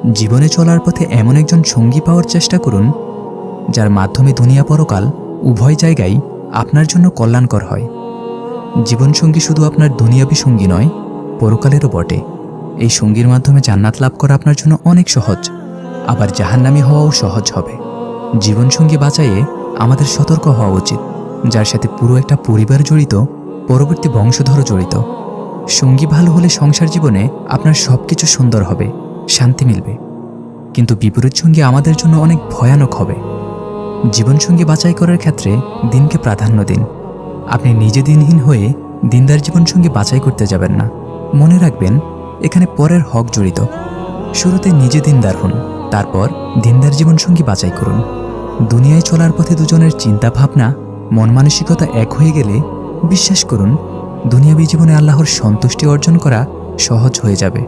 জীবনে চলার পথে এমন একজন সঙ্গী পাওয়ার চেষ্টা করুন যার মাধ্যমে দুনিয়া পরকাল উভয় জায়গায় আপনার জন্য কল্যাণকর হয়। জীবনসঙ্গী শুধু আপনার দুনিয়াবী সঙ্গী নয়, পরকালেরও বটে। এই সঙ্গীর মাধ্যমে জান্নাত লাভ করা আপনার জন্য অনেক সহজ, আবার জাহান্নামী হওয়াও সহজ হবে। জীবনসঙ্গী বাছাইয়ে আমাদের সতর্ক হওয়া উচিত, যার সাথে পুরো একটা পরিবার জড়িত, পরবর্তী বংশধরও জড়িত। সঙ্গী ভালো হলে সংসার জীবনে আপনার সবকিছু সুন্দর হবে, শান্তি মিলবে। কিন্তু বিপরীত সঙ্গী আমাদের জন্য অনেক ভয়ানক হবে। জীবনসঙ্গী বাছাই করার ক্ষেত্রে দিনকে প্রাধান্য দিন। আপনি নিজে দিনহীন হয়ে দিনদার জীবনসঙ্গী বাছাই করতে যাবেন না। মনে রাখবেন, এখানে পরের হক জড়িত। শুরুতে নিজে দিনদার হন, তারপর দিনদার জীবনসঙ্গী বাছাই করুন। দুনিয়ায় চলার পথে দুজনের চিন্তা ভাবনা, মন মানসিকতা এক হয়ে গেলে বিশ্বাস করুন, দুনিয়াবী জীবনে আল্লাহর সন্তুষ্টি অর্জন করা সহজ হয়ে যাবে।